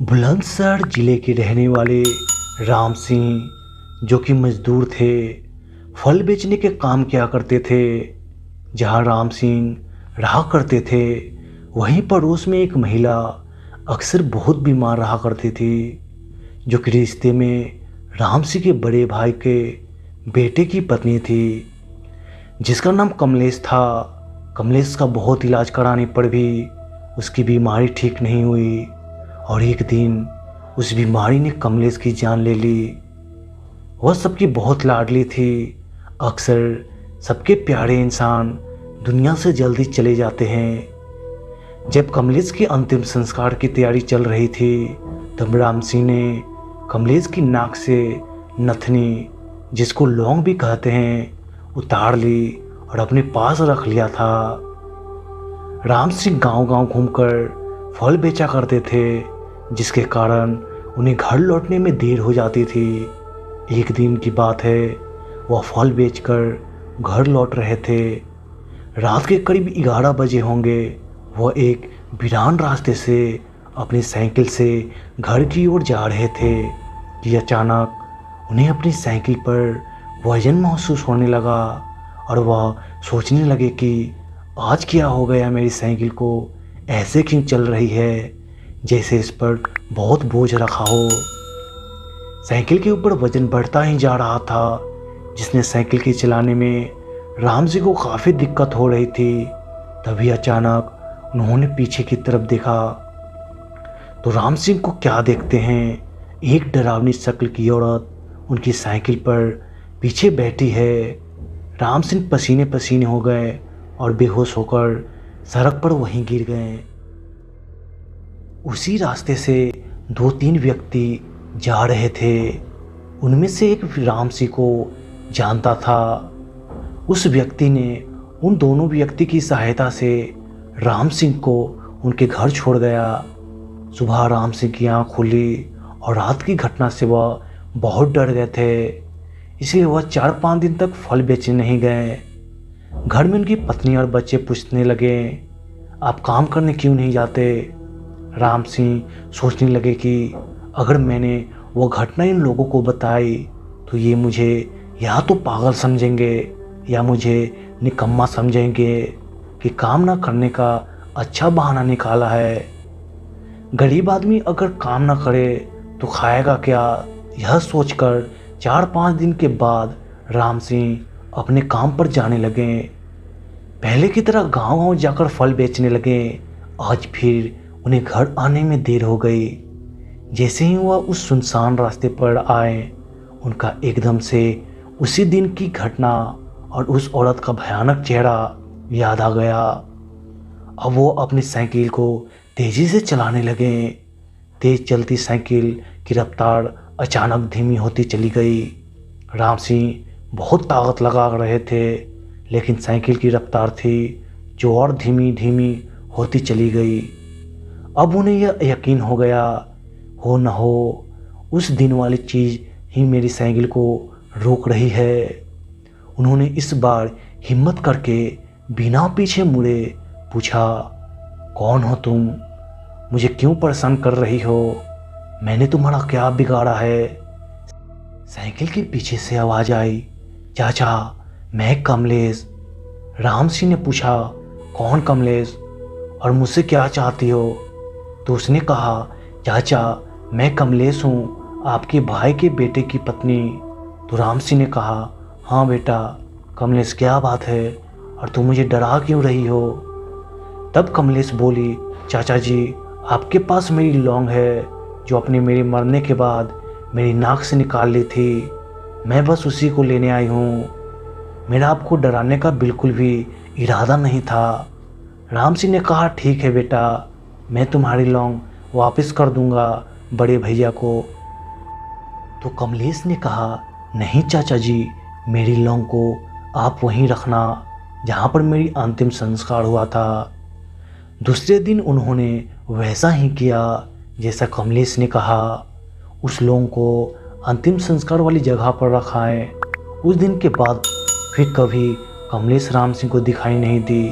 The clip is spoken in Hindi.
बुलंदशहर जिले के रहने वाले राम सिंह जो कि मजदूर थे, फल बेचने के काम किया करते थे। जहां राम सिंह रहा करते थे वहीं पड़ोस में एक महिला अक्सर बहुत बीमार रहा करती थी, जो कि रिश्ते में राम सिंह के बड़े भाई के बेटे की पत्नी थी, जिसका नाम कमलेश था। कमलेश का बहुत इलाज कराने पर भी उसकी बीमारी ठीक नहीं हुई और एक दिन उस बीमारी ने कमलेश की जान ले ली। वह सबकी बहुत लाडली थी। अक्सर सबके प्यारे इंसान दुनिया से जल्दी चले जाते हैं। जब कमलेश के अंतिम संस्कार की तैयारी चल रही थी तब राम सिंह ने कमलेश की नाक से नथनी, जिसको लौंग भी कहते हैं, उतार ली और अपने पास रख लिया था। राम सिंह गांव-गांव घूमकर फल बेचा करते थे, जिसके कारण उन्हें घर लौटने में देर हो जाती थी। एक दिन की बात है, वह फल बेचकर घर लौट रहे थे। रात के करीब 11 बजे होंगे। वह एक वीरान रास्ते से अपनी साइकिल से घर की ओर जा रहे थे कि अचानक उन्हें अपनी साइकिल पर वजन महसूस होने लगा और वह सोचने लगे कि आज क्या हो गया, मेरी साइकिल को ऐसे क्यों चल रही है जैसे इस पर बहुत बोझ रखा हो। साइकिल के ऊपर वजन बढ़ता ही जा रहा था, जिसने साइकिल के चलाने में राम सिंह को काफ़ी दिक्कत हो रही थी। तभी अचानक उन्होंने पीछे की तरफ देखा तो राम सिंह को क्या देखते हैं, एक डरावनी शक्ल की औरत उनकी साइकिल पर पीछे बैठी है। राम सिंह पसीने पसीने हो गए और बेहोश होकर सड़क पर वहीं गिर गए। उसी रास्ते से 2-3 व्यक्ति जा रहे थे। उनमें से एक राम सिंह को जानता था। उस व्यक्ति ने उन दोनों व्यक्ति की सहायता से राम सिंह को उनके घर छोड़ गया। सुबह राम सिंह की आँख खुली और रात की घटना से वह बहुत डर गए थे, इसलिए वह 4-5 दिन तक फल बेचने नहीं गए। घर में उनकी पत्नी और बच्चे पूछने लगे, आप काम करने क्यों नहीं जाते? राम सिंह सोचने लगे कि अगर मैंने वो घटना इन लोगों को बताई तो ये मुझे या तो पागल समझेंगे या मुझे निकम्मा समझेंगे कि काम ना करने का अच्छा बहाना निकाला है। गरीब आदमी अगर काम ना करे तो खाएगा क्या? यह सोचकर 4-5 दिन के बाद राम सिंह अपने काम पर जाने लगे। पहले की तरह गांव-गांव जाकर फल बेचने लगे। आज फिर उन्हें घर आने में देर हो गई। जैसे ही वह उस सुनसान रास्ते पर आए, उनका एकदम से उसी दिन की घटना और उस औरत का भयानक चेहरा याद आ गया। अब वो अपनी साइकिल को तेज़ी से चलाने लगे। तेज़ चलती साइकिल की रफ्तार अचानक धीमी होती चली गई। राम सिंह बहुत ताकत लगा रहे थे, लेकिन साइकिल की रफ्तार थी जो और धीमी धीमी होती चली गई। अब उन्हें यह यकीन हो गया, हो न हो उस दिन वाली चीज़ ही मेरी साइकिल को रोक रही है। उन्होंने इस बार हिम्मत करके बिना पीछे मुड़े पूछा, कौन हो तुम? मुझे क्यों परेशान कर रही हो? मैंने तुम्हारा क्या बिगाड़ा है? साइकिल के पीछे से आवाज़ आई, चाचा मैं कमलेश। राम सिंह ने पूछा, कौन कमलेश और मुझसे क्या चाहती हो? तो उसने कहा, चाचा मैं कमलेश हूँ, आपके भाई के बेटे की पत्नी। तो राम सिंह ने कहा, हाँ बेटा कमलेश क्या बात है और तुम मुझे डरा क्यों रही हो? तब कमलेश बोली, चाचा जी आपके पास मेरी लौंग है जो आपने मेरे मरने के बाद मेरी नाक से निकाल ली थी। मैं बस उसी को लेने आई हूँ। मेरा आपको डराने का बिल्कुल भी इरादा नहीं था। राम सिंह ने कहा, ठीक है बेटा, मैं तुम्हारी लौंग वापस कर दूंगा बड़े भैया को। तो कमलेश ने कहा, नहीं चाचा जी, मेरी लौंग को आप वहीं रखना जहाँ पर मेरी अंतिम संस्कार हुआ था। दूसरे दिन उन्होंने वैसा ही किया जैसा कमलेश ने कहा। उस लौंग को अंतिम संस्कार वाली जगह पर रखा है। उस दिन के बाद फिर कभी कमलेश राम सिंह को दिखाई नहीं दी।